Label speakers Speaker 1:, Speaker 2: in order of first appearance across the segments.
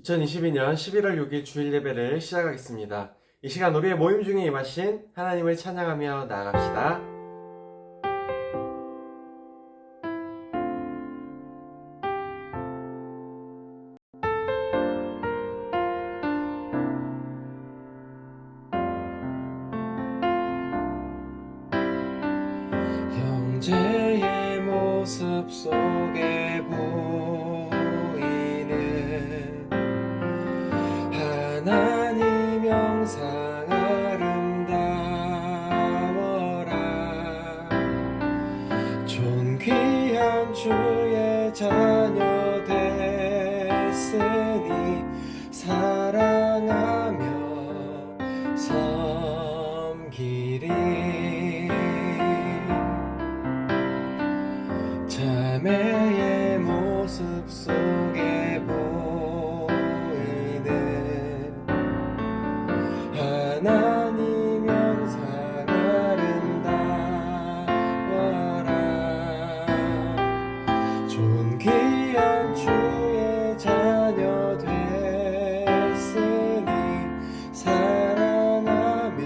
Speaker 1: 2022년 11월 6일 주일 예배를 시작하겠습니다. 이 시간 우리의 모임 중에 임하신 하나님을 찬양하며 나아갑시다. 형제의 모습 속에 보이는 하나님 영상 아름다워라. 존귀한 주의 자녀 됐으니 사랑하며 섬기리. 자매의 모습 속에 보이는 하나님 영상 아름다워라. 존귀한 주의 자녀 됐으니 사랑하며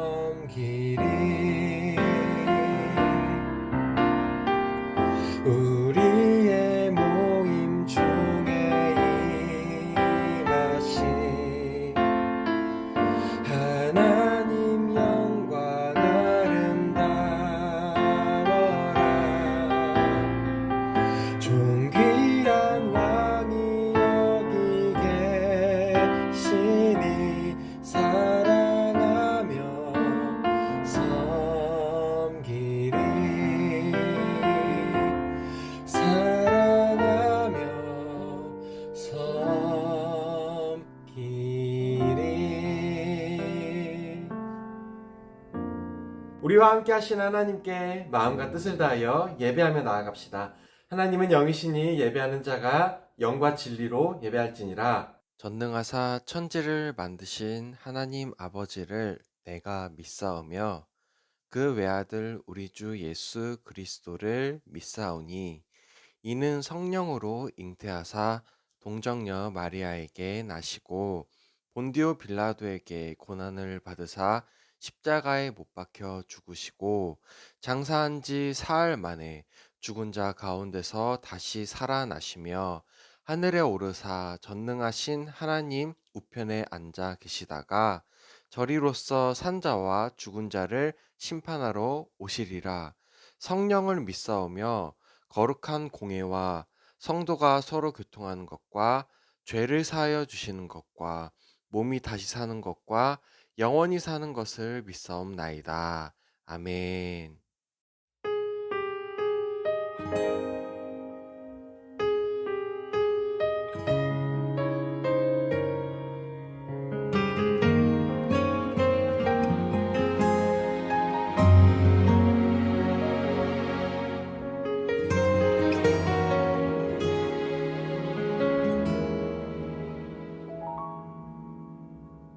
Speaker 1: 섬기리. 우리의 모임 중에 임하신 하나님 영광 아름다워라. 존귀한 왕이 여기 계시니 사랑하며 섬기리. 사랑하며 섬기리. 우리와 함께 하신 하나님께 마음과 뜻을 다하여 예배하며 나아갑시다. 하나님은 영이시니 예배하는 자가 영과 진리로 예배할지니라. 전능하사 천지를 만드신 하나님 아버지를 내가 믿사오며 그 외아들 우리 주 예수 그리스도를 믿사오니 이는 성령으로 잉태하사 동정녀 마리아에게 나시고 본디오 빌라도에게 고난을 받으사 십자가에 못 박혀 죽으시고 장사한 지 사흘 만에 죽은 자 가운데서 다시 살아나시며 하늘에 오르사 전능하신 하나님 우편에 앉아 계시다가 저리로서 산자와 죽은 자를 심판하러 오시리라. 성령을 믿사오며 거룩한 공예와 성도가 서로 교통하는 것과 죄를 사하여 주시는 것과 몸이 다시 사는 것과 영원히 사는 것을 믿사옵나이다. 아멘.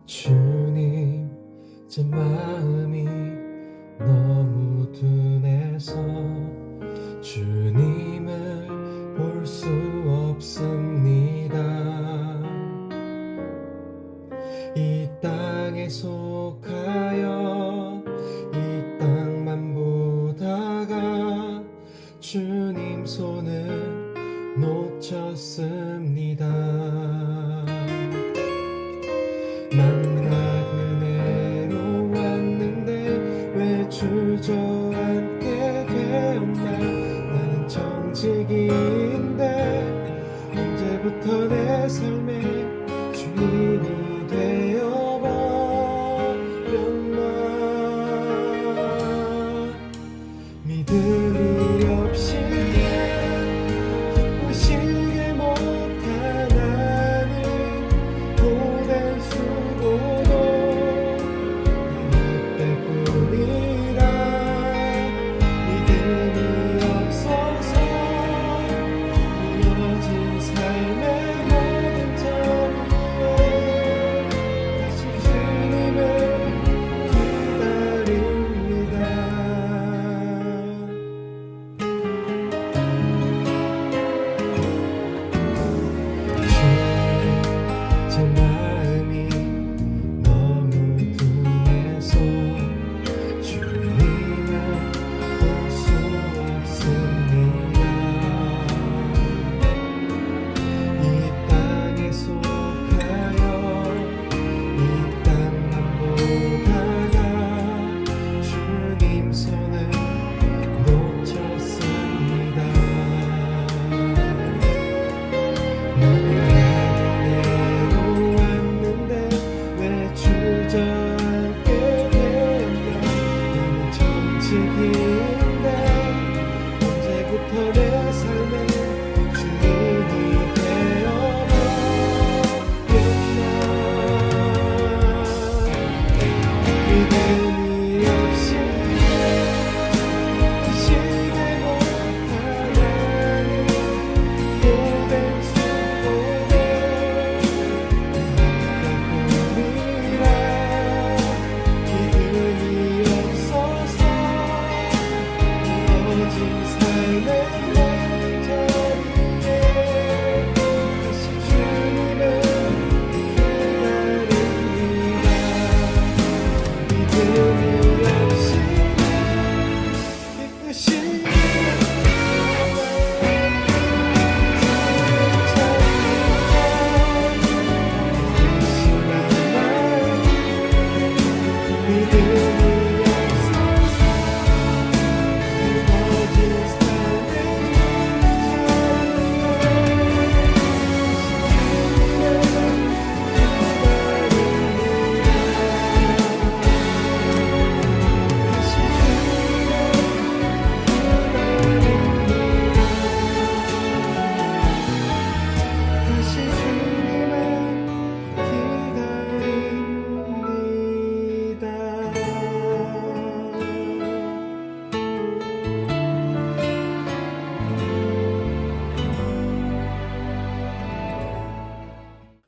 Speaker 1: 주님, 제 마음이 너무 둔해서 주님을 볼 수 없습니다. 이 땅에 속하여 이 땅만 보다가 주님 손을 놓쳤습니다. 만나 그네로 왔는데 왜 주저앉게 되었나. 나는 정직인데 언제부터 내 삶의 주인이 되어버렸나. 믿음이 없이 기쁘시게 못한 나는 고된 수고도 내 때뿐이라. 믿음이 없어서 무너진 삶의 모든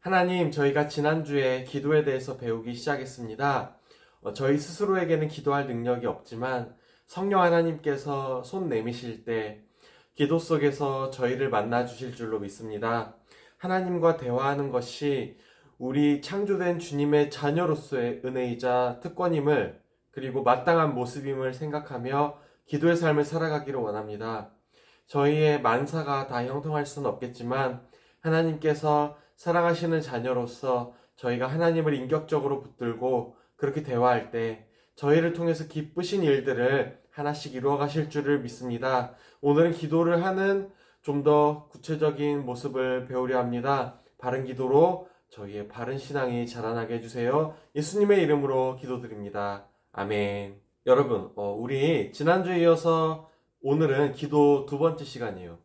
Speaker 1: 하나님, 저희가 지난주에 기도에 대해서 배우기 시작했습니다. 저희 스스로에게는 기도할 능력이 없지만 성령 하나님께서 손 내미실 때 기도 속에서 저희를 만나 주실 줄로 믿습니다. 하나님과 대화하는 것이 우리 창조된 주님의 자녀로서의 은혜이자 특권임을, 그리고 마땅한 모습임을 생각하며 기도의 삶을 살아가기를 원합니다. 저희의 만사가 다 형통할 수는 없겠지만 하나님께서 사랑하시는 자녀로서 저희가 하나님을 인격적으로 붙들고 그렇게 대화할 때 저희를 통해서 기쁘신 일들을 하나씩 이루어 가실 줄을 믿습니다. 오늘은 기도를 하는 좀 더 구체적인 모습을 배우려 합니다. 바른 기도로 저희의 바른 신앙이 자라나게 해주세요. 예수님의 이름으로 기도드립니다. 아멘. 여러분, 우리 지난주에 이어서 오늘은 기도 두 번째 시간이에요.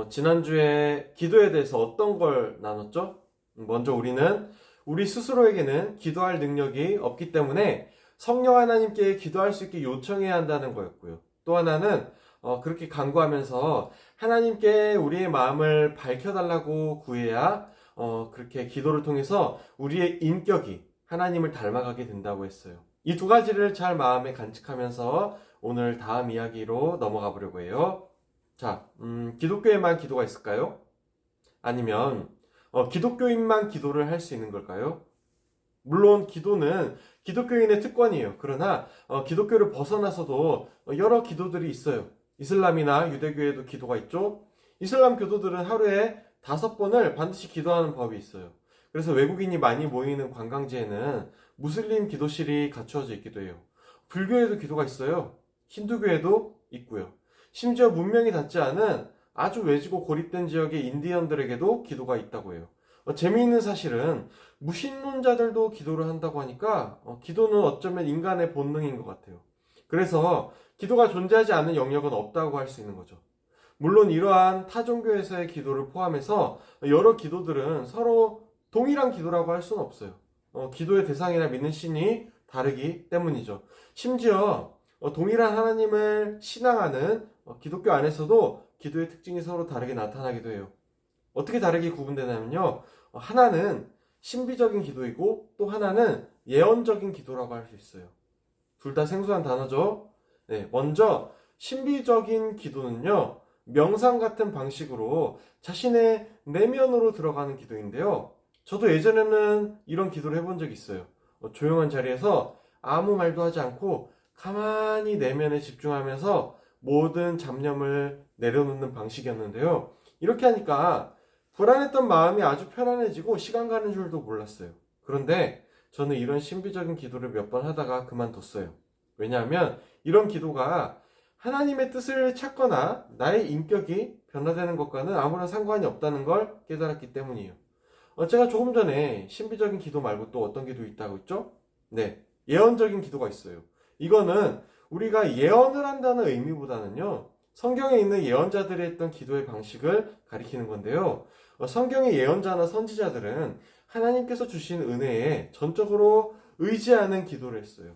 Speaker 1: 지난주에 기도에 대해서 어떤 걸 나눴죠? 먼저 우리는 우리 스스로에게는 기도할 능력이 없기 때문에 성령 하나님께 기도할 수 있게 요청해야 한다는 거였고요. 또 하나는 그렇게 간구하면서 하나님께 우리의 마음을 밝혀달라고 구해야 그렇게 기도를 통해서 우리의 인격이 하나님을 닮아가게 된다고 했어요. 이 두 가지를 잘 마음에 간직하면서 오늘 다음 이야기로 넘어가 보려고 해요. 자, 기독교에만 기도가 있을까요? 아니면 기독교인만 기도를 할 수 있는 걸까요? 물론 기도는 기독교인의 특권이에요. 그러나 기독교를 벗어나서도 여러 기도들이 있어요. 이슬람이나 유대교에도 기도가 있죠. 이슬람 교도들은 하루에 5번을 반드시 기도하는 법이 있어요. 그래서 외국인이 많이 모이는 관광지에는 무슬림 기도실이 갖추어져 있기도 해요. 불교에도 기도가 있어요. 힌두교에도 있고요. 심지어 문명이 닿지 않은 아주 외지고 고립된 지역의 인디언들에게도 기도가 있다고 해요. 재미있는 사실은 무신론자들도 기도를 한다고 하니까 기도는 어쩌면 인간의 본능인 것 같아요. 그래서 기도가 존재하지 않는 영역은 없다고 할 수 있는 거죠. 물론 이러한 타종교에서의 기도를 포함해서 여러 기도들은 서로 동일한 기도라고 할 수는 없어요. 기도의 대상이나 믿는 신이 다르기 때문이죠. 심지어 동일한 하나님을 신앙하는 기독교 안에서도 기도의 특징이 서로 다르게 나타나기도 해요. 어떻게 다르게 구분되냐면요. 하나는 신비적인 기도이고 또 하나는 예언적인 기도라고 할 수 있어요. 둘 다 생소한 단어죠. 네, 먼저 신비적인 기도는요. 명상 같은 방식으로 자신의 내면으로 들어가는 기도인데요. 저도 예전에는 이런 기도를 해본 적이 있어요. 조용한 자리에서 아무 말도 하지 않고 가만히 내면에 집중하면서 모든 잡념을 내려놓는 방식이었는데요. 이렇게 하니까 불안했던 마음이 아주 편안해지고 시간 가는 줄도 몰랐어요. 그런데 저는 이런 신비적인 기도를 몇 번 하다가 그만뒀어요. 왜냐하면 이런 기도가 하나님의 뜻을 찾거나 나의 인격이 변화되는 것과는 아무런 상관이 없다는 걸 깨달았기 때문이에요. 제가 조금 전에 신비적인 기도 말고 또 어떤 기도 있다고 했죠? 네, 예언적인 기도가 있어요. 이거는 우리가 예언을 한다는 의미보다는요, 성경에 있는 예언자들이 했던 기도의 방식을 가리키는 건데요. 성경의 예언자나 선지자들은 하나님께서 주신 은혜에 전적으로 의지하는 기도를 했어요.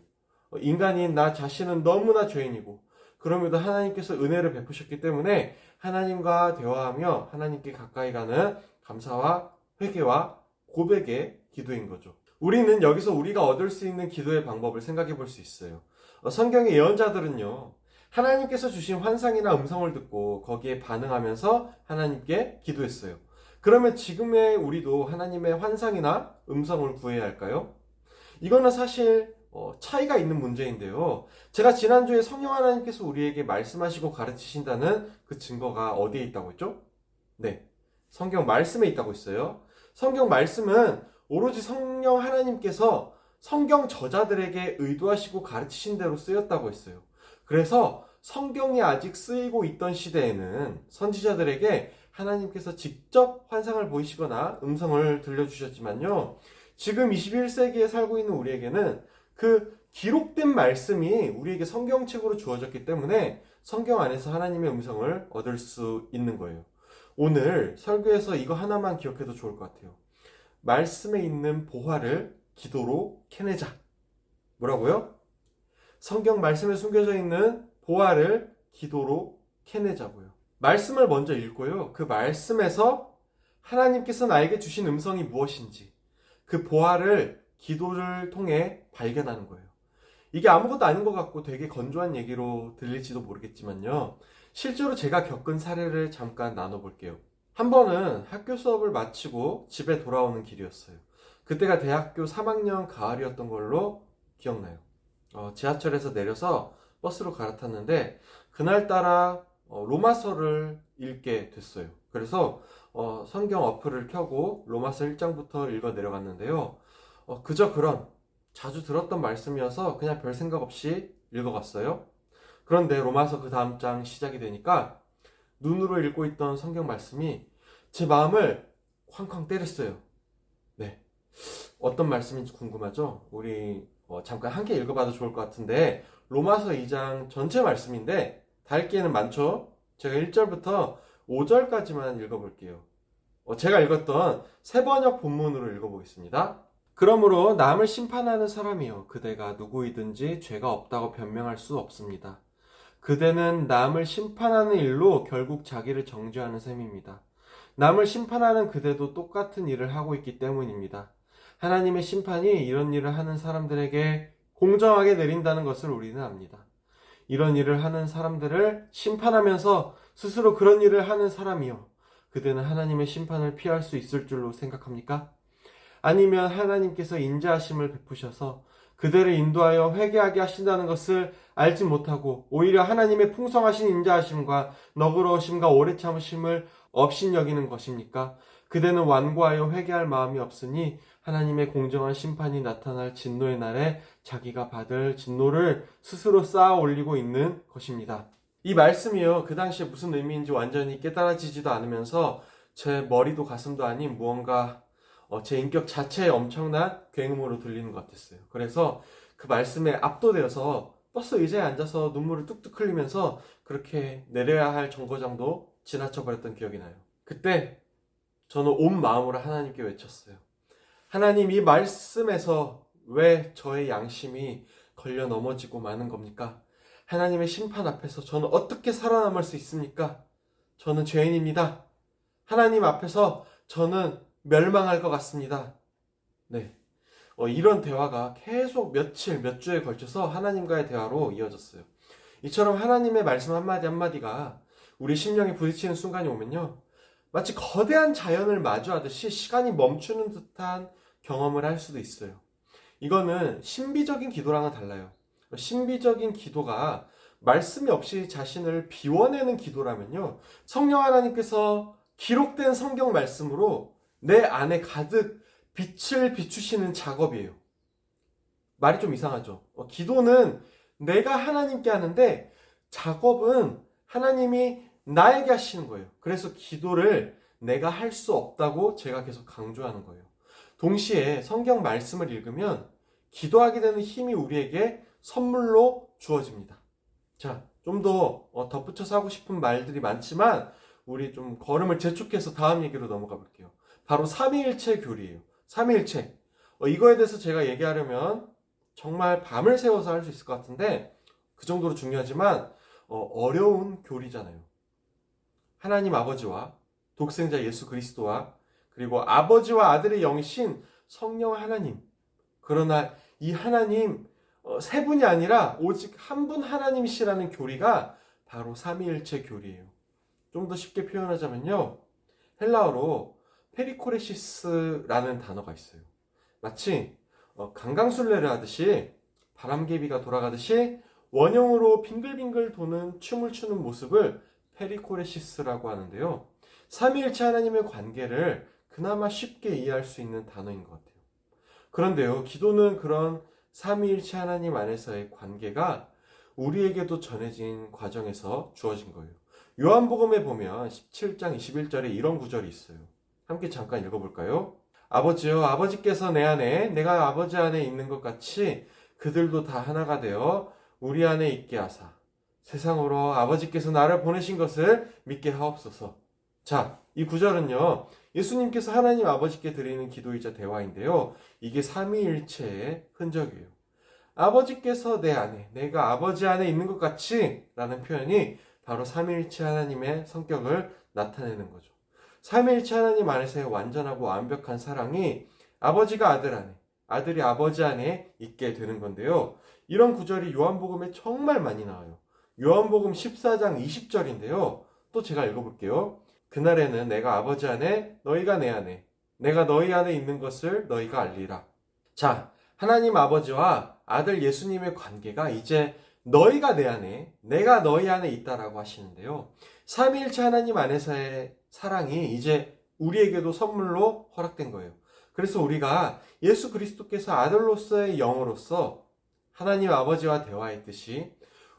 Speaker 1: 인간인 나 자신은 너무나 죄인이고 그럼에도 하나님께서 은혜를 베푸셨기 때문에 하나님과 대화하며 하나님께 가까이 가는 감사와 회개와 고백의 기도인 거죠. 우리는 여기서 우리가 얻을 수 있는 기도의 방법을 생각해 볼 수 있어요. 성경의 예언자들은요, 하나님께서 주신 환상이나 음성을 듣고 거기에 반응하면서 하나님께 기도했어요. 그러면 지금의 우리도 하나님의 환상이나 음성을 구해야 할까요? 이거는 사실 차이가 있는 문제인데요. 제가 지난주에 성령 하나님께서 우리에게 말씀하시고 가르치신다는 그 증거가 어디에 있다고 했죠? 네, 성경 말씀에 있다고 했어요. 성경 말씀은 오로지 성령 하나님께서 성경 저자들에게 의도하시고 가르치신 대로 쓰였다고 했어요. 그래서 성경이 아직 쓰이고 있던 시대에는 선지자들에게 하나님께서 직접 환상을 보이시거나 음성을 들려주셨지만요. 지금 21세기에 살고 있는 우리에게는 그 기록된 말씀이 우리에게 성경책으로 주어졌기 때문에 성경 안에서 하나님의 음성을 얻을 수 있는 거예요. 오늘 설교에서 이거 하나만 기억해도 좋을 것 같아요. 말씀에 있는 보화를 기도로 캐내자. 뭐라고요? 성경 말씀에 숨겨져 있는 보화를 기도로 캐내자고요. 말씀을 먼저 읽고요. 그 말씀에서 하나님께서 나에게 주신 음성이 무엇인지 그 보화를 기도를 통해 발견하는 거예요. 이게 아무것도 아닌 것 같고 되게 건조한 얘기로 들릴지도 모르겠지만요. 실제로 제가 겪은 사례를 잠깐 나눠볼게요. 한 번은 학교 수업을 마치고 집에 돌아오는 길이었어요. 그때가 대학교 3학년 가을이었던 걸로 기억나요. 지하철에서 내려서 버스로 갈아탔는데 그날따라 로마서를 읽게 됐어요. 그래서 성경 어플을 켜고 로마서 1장부터 읽어 내려갔는데요. 그저 그런 자주 들었던 말씀이어서 그냥 별 생각 없이 읽어갔어요. 그런데 로마서 그 다음 장 시작이 되니까 눈으로 읽고 있던 성경 말씀이 제 마음을 쾅쾅 때렸어요. 네. 어떤 말씀인지 궁금하죠? 우리 잠깐 함께 읽어봐도 좋을 것 같은데 로마서 2장 전체 말씀인데 닳기에는 많죠? 제가 1절부터 5절까지만 읽어볼게요. 제가 읽었던 새번역 본문으로 읽어보겠습니다. 그러므로 남을 심판하는 사람이요 그대가 누구이든지 죄가 없다고 변명할 수 없습니다. 그대는 남을 심판하는 일로 결국 자기를 정죄하는 셈입니다. 남을 심판하는 그대도 똑같은 일을 하고 있기 때문입니다. 하나님의 심판이 이런 일을 하는 사람들에게 공정하게 내린다는 것을 우리는 압니다. 이런 일을 하는 사람들을 심판하면서 스스로 그런 일을 하는 사람이요 그대는 하나님의 심판을 피할 수 있을 줄로 생각합니까? 아니면 하나님께서 인자하심을 베푸셔서 그대를 인도하여 회개하게 하신다는 것을 알지 못하고 오히려 하나님의 풍성하신 인자하심과 너그러우심과 오래 참으심을 업신여기는 것입니까? 그대는 완고하여 회개할 마음이 없으니 하나님의 공정한 심판이 나타날 진노의 날에 자기가 받을 진노를 스스로 쌓아 올리고 있는 것입니다. 이 말씀이요 그 당시에 무슨 의미인지 완전히 깨달아지지도 않으면서 제 머리도 가슴도 아닌 무언가 제 인격 자체에 엄청난 굉음으로 들리는 것 같았어요. 그래서 그 말씀에 압도되어서 버스 의자에 앉아서 눈물을 뚝뚝 흘리면서 그렇게 내려야 할 정거장도 지나쳐버렸던 기억이 나요. 그때 저는 온 마음으로 하나님께 외쳤어요. 하나님, 이 말씀에서 왜 저의 양심이 걸려 넘어지고 마는 겁니까? 하나님의 심판 앞에서 저는 어떻게 살아남을 수 있습니까? 저는 죄인입니다. 하나님 앞에서 저는 멸망할 것 같습니다. 네. 이런 대화가 계속 며칠, 몇 주에 걸쳐서 하나님과의 대화로 이어졌어요. 이처럼 하나님의 말씀 한마디 한마디가 우리 심령에 부딪히는 순간이 오면요. 마치 거대한 자연을 마주하듯이 시간이 멈추는 듯한 경험을 할 수도 있어요. 이거는 신비적인 기도랑은 달라요. 신비적인 기도가 말씀이 없이 자신을 비워내는 기도라면요. 성령 하나님께서 기록된 성경 말씀으로 내 안에 가득 빛을 비추시는 작업이에요. 말이 좀 이상하죠? 기도는 내가 하나님께 하는데 작업은 하나님이 나에게 하시는 거예요. 그래서 기도를 내가 할 수 없다고 제가 계속 강조하는 거예요. 동시에 성경 말씀을 읽으면 기도하게 되는 힘이 우리에게 선물로 주어집니다. 자, 좀 더 덧붙여서 하고 싶은 말들이 많지만 우리 좀 걸음을 재촉해서 다음 얘기로 넘어가 볼게요. 바로 삼위일체 교리예요. 삼위일체. 이거에 대해서 제가 얘기하려면 정말 밤을 새워서 할 수 있을 것 같은데 그 정도로 중요하지만 어려운 교리잖아요. 하나님 아버지와 독생자 예수 그리스도와 그리고 아버지와 아들의 영이신 성령 하나님. 그러나 이 하나님 세 분이 아니라 오직 한 분 하나님이시라는 교리가 바로 삼위일체 교리예요. 좀 더 쉽게 표현하자면요. 헬라어로 페리코레시스라는 단어가 있어요. 마치 강강술래를 하듯이 바람개비가 돌아가듯이 원형으로 빙글빙글 도는 춤을 추는 모습을 페리코레시스라고 하는데요. 삼위일체 하나님의 관계를 그나마 쉽게 이해할 수 있는 단어인 것 같아요. 그런데요, 기도는 그런 삼위일체 하나님 안에서의 관계가 우리에게도 전해진 과정에서 주어진 거예요. 요한복음에 보면 17장 21절에 이런 구절이 있어요. 함께 잠깐 읽어볼까요? 아버지여, 아버지께서 내 안에 내가 아버지 안에 있는 것 같이 그들도 다 하나가 되어 우리 안에 있게 하사 세상으로 아버지께서 나를 보내신 것을 믿게 하옵소서. 자, 이 구절은요, 예수님께서 하나님 아버지께 드리는 기도이자 대화인데요. 이게 삼위일체의 흔적이에요. 아버지께서 내 안에, 내가 아버지 안에 있는 것 같이 라는 표현이 바로 삼위일체 하나님의 성격을 나타내는 거죠. 삼위일체 하나님 안에서의 완전하고 완벽한 사랑이 아버지가 아들 안에, 아들이 아버지 안에 있게 되는 건데요. 이런 구절이 요한복음에 정말 많이 나와요. 요한복음 14장 20절인데요. 또 제가 읽어볼게요. 그날에는 내가 아버지 안에, 너희가 내 안에, 내가 너희 안에 있는 것을 너희가 알리라. 자, 하나님 아버지와 아들 예수님의 관계가 이제 너희가 내 안에, 내가 너희 안에 있다라고 하시는데요. 삼위일체 하나님 안에서의 사랑이 이제 우리에게도 선물로 허락된 거예요. 그래서 우리가 예수 그리스도께서 아들로서의 영으로서 하나님 아버지와 대화했듯이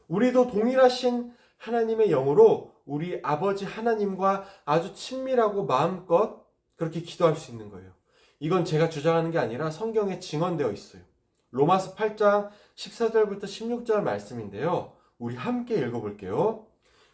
Speaker 1: 우리도 동일하신 하나님의 영으로 우리 아버지 하나님과 아주 친밀하고 마음껏 그렇게 기도할 수 있는 거예요. 이건 제가 주장하는 게 아니라 성경에 증언되어 있어요. 로마서 8장 14절부터 16절 말씀인데요. 우리 함께 읽어볼게요.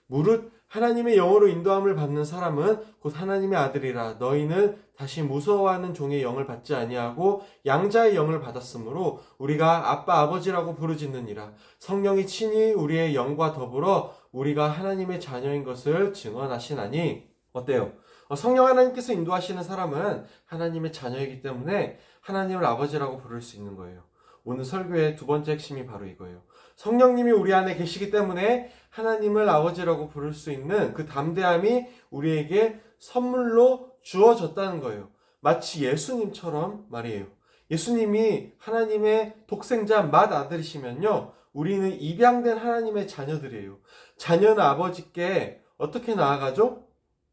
Speaker 1: 무릇 하나님의 영으로 인도함을 받는 사람은 곧 하나님의 아들이라. 너희는 다시 무서워하는 종의 영을 받지 아니하고 양자의 영을 받았으므로 우리가 아빠 아버지라고 부르짖느니라. 성령이 친히 우리의 영과 더불어 우리가 하나님의 자녀인 것을 증언하시나니. 어때요? 성령 하나님께서 인도하시는 사람은 하나님의 자녀이기 때문에 하나님을 아버지라고 부를 수 있는 거예요. 오늘 설교의 두 번째 핵심이 바로 이거예요. 성령님이 우리 안에 계시기 때문에 하나님을 아버지라고 부를 수 있는 그 담대함이 우리에게 선물로 주어졌다는 거예요. 마치 예수님처럼 말이에요. 예수님이 하나님의 독생자 맏아들이시면요. 우리는 입양된 하나님의 자녀들이에요. 자녀는 아버지께 어떻게 나아가죠?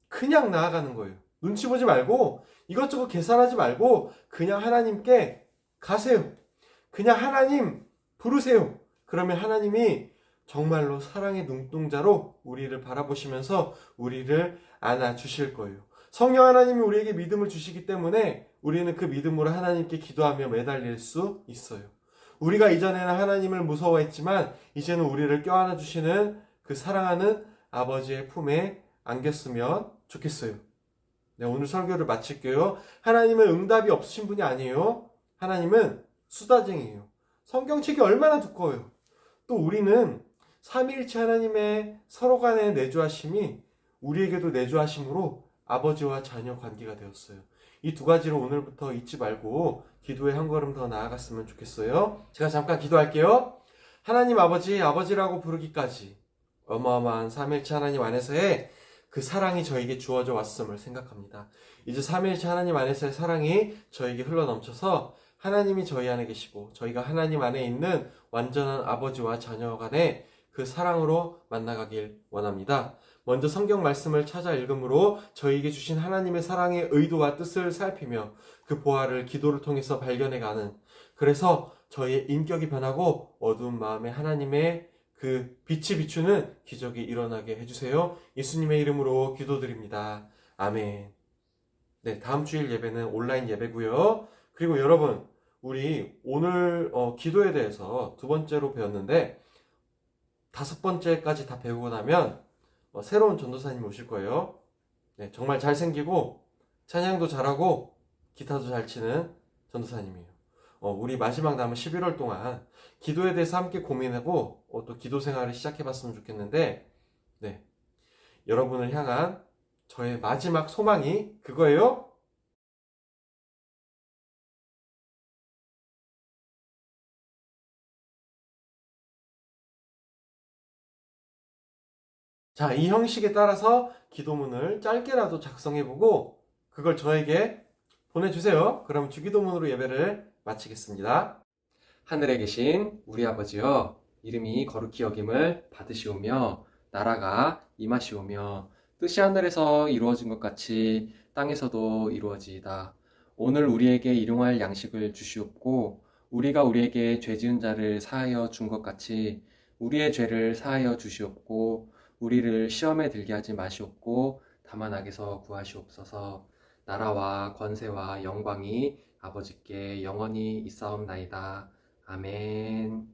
Speaker 1: 그냥 나아가는 거예요. 눈치 보지 말고 이것저것 계산하지 말고 그냥 하나님께 가세요. 그냥 하나님 부르세요. 그러면 하나님이 정말로 사랑의 눈동자로 우리를 바라보시면서 우리를 안아주실 거예요. 성령 하나님이 우리에게 믿음을 주시기 때문에 우리는 그 믿음으로 하나님께 기도하며 매달릴 수 있어요. 우리가 이전에는 하나님을 무서워했지만 이제는 우리를 껴안아 주시는 그 사랑하는 아버지의 품에 안겼으면 좋겠어요. 네, 오늘 설교를 마칠게요. 하나님은 응답이 없으신 분이 아니에요. 하나님은 수다쟁이에요. 성경책이 얼마나 두꺼워요. 또 우리는 삼위일체 하나님의 서로 간의 내주하심이 우리에게도 내주하심으로 아버지와 자녀 관계가 되었어요. 이 두 가지를 오늘부터 잊지 말고 기도에 한 걸음 더 나아갔으면 좋겠어요. 제가 잠깐 기도할게요. 하나님 아버지, 아버지라고 부르기까지 어마어마한 삼위일체 하나님 안에서의 그 사랑이 저에게 주어져 왔음을 생각합니다. 이제 삼위일체 하나님 안에서의 사랑이 저에게 흘러넘쳐서 하나님이 저희 안에 계시고 저희가 하나님 안에 있는 완전한 아버지와 자녀 간의 그 사랑으로 만나가길 원합니다. 먼저 성경 말씀을 찾아 읽음으로 저희에게 주신 하나님의 사랑의 의도와 뜻을 살피며 그 보화를 기도를 통해서 발견해가는, 그래서 저희의 인격이 변하고 어두운 마음에 하나님의 그 빛이 비추는 기적이 일어나게 해주세요. 예수님의 이름으로 기도드립니다. 아멘. 네, 다음 주일 예배는 온라인 예배고요. 그리고 여러분, 우리 오늘 기도에 대해서 두 번째로 배웠는데 다섯 번째까지 다 배우고 나면 새로운 전도사님이 오실 거예요. 네, 정말 잘생기고 찬양도 잘하고 기타도 잘 치는 전도사님이에요. 우리 마지막 남은 11월 동안 기도에 대해서 함께 고민하고 또 기도 생활을 시작해봤으면 좋겠는데, 네, 여러분을 향한 저의 마지막 소망이 그거예요. 자, 이 형식에 따라서 기도문을 짧게라도 작성해보고 그걸 저에게 보내주세요. 그럼 주기도문으로 예배를 마치겠습니다.
Speaker 2: 하늘에 계신 우리 아버지여, 이름이 거룩히 여김을 받으시오며 나라가 임하시오며 뜻이 하늘에서 이루어진 것 같이 땅에서도 이루어지이다. 오늘 우리에게 일용할 양식을 주시옵고 우리가 우리에게 죄 지은 자를 사하여 준 것 같이 우리의 죄를 사하여 주시옵고 우리를 시험에 들게 하지 마시옵고 다만 악에서 구하시옵소서. 나라와 권세와 영광이 아버지께 영원히 있사옵나이다. 아멘.